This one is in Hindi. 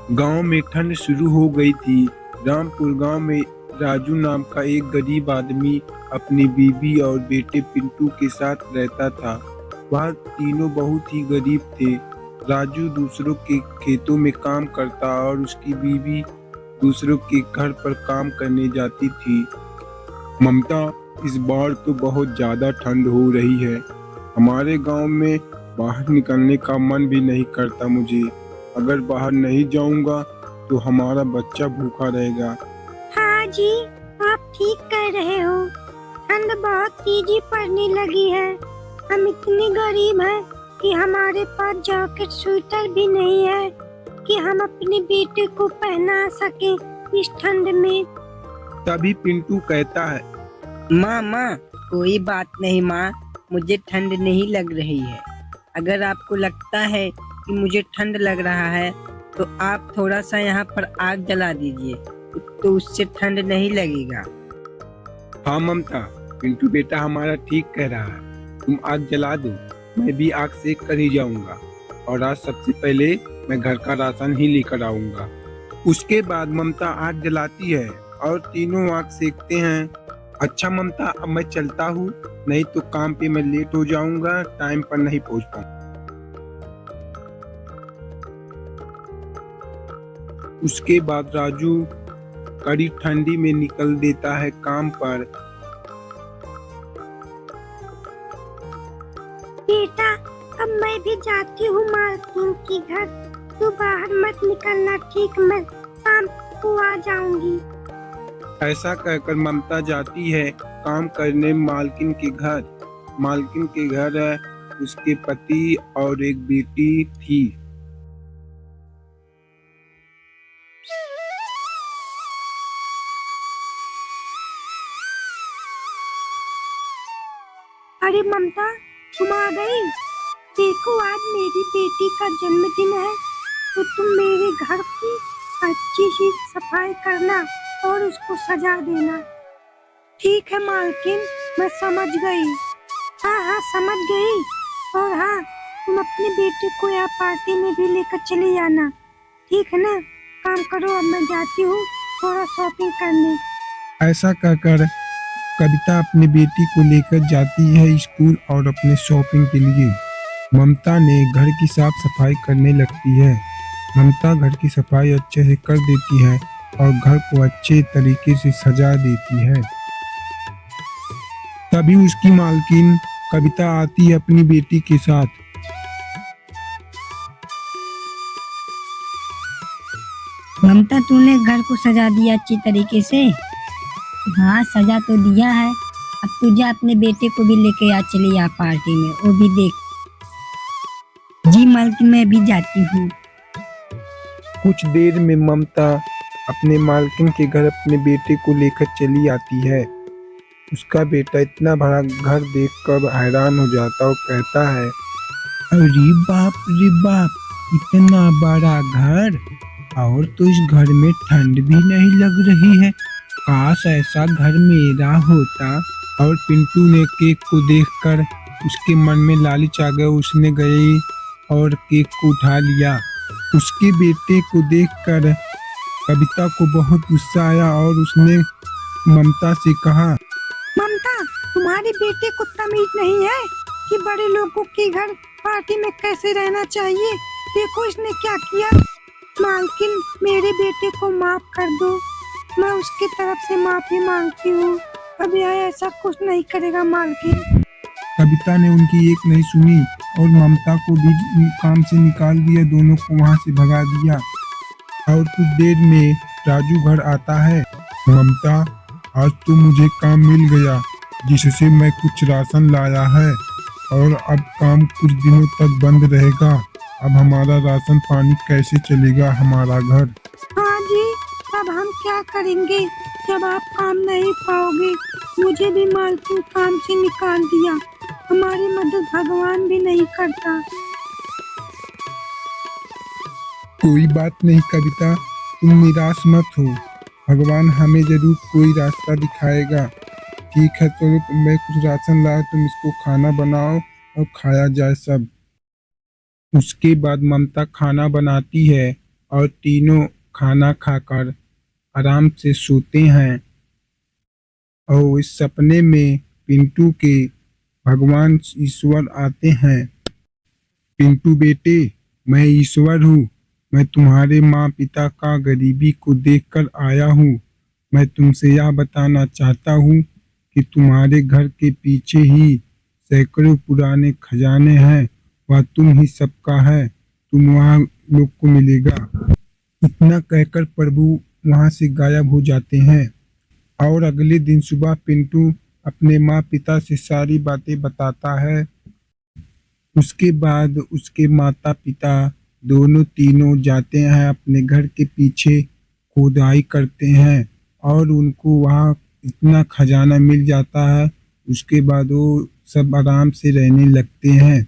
गांव में ठंड शुरू हो गई थी। रामपुर गांव में राजू नाम का एक गरीब आदमी अपनी बीवी और बेटे पिंटू के साथ रहता था। वह तीनों बहुत ही गरीब थे। राजू दूसरों के खेतों में काम करता और उसकी बीवी दूसरों के घर पर काम करने जाती थी। ममता, इस बार तो बहुत ज्यादा ठंड हो रही है। हमारे गांव में बाहर निकलने का मन भी नहीं करता मुझे। अगर बाहर नहीं जाऊंगा तो हमारा बच्चा भूखा रहेगा। हाँ जी, आप ठीक कह रहे हो। ठंड बहुत तेजी पड़ने लगी है। हम इतने गरीब हैं कि हमारे पास जैकेट स्वेटर भी नहीं है कि हम अपने बेटे को पहना सके इस ठंड में। तभी पिंटू कहता है, माँ कोई बात नहीं माँ, मुझे ठंड नहीं लग रही है। अगर आपको लगता है कि मुझे ठंड लग रहा है तो आप थोड़ा सा यहाँ पर आग जला दीजिए, तो उससे ठंड नहीं लगेगा। हाँ ममता, पिंटू बेटा हमारा ठीक कह रहा है। तुम आग जला दो, मैं भी आग सेक कर ही जाऊंगा और आज सबसे पहले मैं घर का राशन ही लेकर आऊंगा। उसके बाद ममता आग जलाती है और तीनों आग सेकते हैं। अच्छा ममता, अब मैं चलता हूँ, नहीं तो काम पे मैं लेट हो जाऊंगा, टाइम पर नहीं पहुँच पाऊंगा। उसके बाद राजू कड़ी ठंडी में निकल देता है काम पर। बेटा, अब मैं भी जाती हूँ मालकिन के घर। तू बाहर मत निकलना, ठीक? मैं शाम को आ जाऊंगी। ऐसा कहकर ममता जाती है काम करने मालकिन के घर। मालकिन के घर उसके पति और एक बेटी थी। अरे ममता, तुम आ गई। देखो, आज मेरी बेटी का जन्मदिन है तो तुम मेरे घर की अच्छी सी सफाई करना और उसको सजा देना। ठीक है मालकिन, मैं समझ गई। हाँ, समझ गई। और हाँ, तुम अपने बेटे को यहाँ पार्टी में भी लेकर चले जाना, ठीक है ना? काम करो, अब मैं जाती हूँ थोड़ा शॉपिंग करने। ऐसा कहकर कविता अपनी बेटी को लेकर जाती है स्कूल और अपने शॉपिंग के लिए। ममता ने घर की साफ सफाई करने लगती है। ममता घर की सफाई अच्छे से कर देती है और घर को अच्छे तरीके से सजा देती है। तभी उसकी मालकिन कविता आती है अपनी बेटी के साथ। ममता, तूने घर को सजा दिया अच्छी तरीके से? हाँ, सजा तो दिया है। अब तू जा अपने बेटे को भी लेके आ, चली आ पार्टी में, वो भी देख। जी मालकिन, मैं भी जाती हूँ। कुछ देर में ममता अपने मालकिन के घर अपने बेटे को लेकर चली आती है। उसका बेटा इतना बड़ा घर देखकर हैरान हो जाता और कहता है, अरे बाप रे बाप, इतना बड़ा घर, और तो इस घर में ठंड भी नहीं लग रही है। काश ऐसा घर मेरा होता। और पिंटू ने केक को देखकर उसके मन में लालच आ गया। उसने गई और केक को उठा लिया। उसके बेटे को देखकर कविता को बहुत गुस्सा आया और उसने ममता से कहा, ममता, तुम्हारे बेटे को तमीज नहीं है कि बड़े लोगों के घर पार्टी में कैसे रहना चाहिए? देखो इसने क्या किया। मालकिन, मेरे बेटे को माफ कर दो। मैं उसकी तरफ से माफी मांगती हूँ। अब यह ऐसा कुछ नहीं करेगा मालकिन। कविता ने उनकी एक नहीं सुनी और ममता को भी काम से निकाल दिया, दोनों को वहां से भगा दिया। और कुछ देर में राजू घर आता है। ममता, आज तो मुझे काम मिल गया जिससे मैं कुछ राशन लाया है और अब काम कुछ दिनों तक बंद रहेगा। अब हमारा राशन पानी कैसे चलेगा हमारा घर? हाँ जी, अब हम क्या करेंगे जब आप काम नहीं पाओगे? मुझे भी मालकिन काम से निकाल दिया। हमारी मदद भगवान भी नहीं करता। कोई बात नहीं कविता, तुम निराश मत हो, भगवान हमें जरूर कोई रास्ता दिखाएगा। ठीक है, चलो मैं कुछ राशन लाया, तुम इसको खाना बनाओ और खाया जाए सब। उसके बाद ममता खाना बनाती है और तीनों खाना खाकर आराम से सोते हैं। और इस सपने में पिंटू के भगवान ईश्वर आते हैं। पिंटू बेटे, मैं ईश्वर हूँ। मैं तुम्हारे माँ पिता का गरीबी को देखकर आया हूँ। मैं तुमसे यह बताना चाहता हूँ कि तुम्हारे घर के पीछे ही सैकड़ों पुराने खजाने हैं। वह तुम ही सबका है। तुम वहाँ लोग को मिलेगा। इतना कहकर प्रभु वहाँ से गायब हो जाते हैं। और अगले दिन सुबह पिंटू अपने माँ पिता से सारी बातें बताता है। उसके बाद उसके माता पिता दोनों तीनों जाते हैं अपने घर के पीछे, खुदाई करते हैं और उनको वहाँ इतना खजाना मिल जाता है। उसके बाद वो सब आराम से रहने लगते हैं।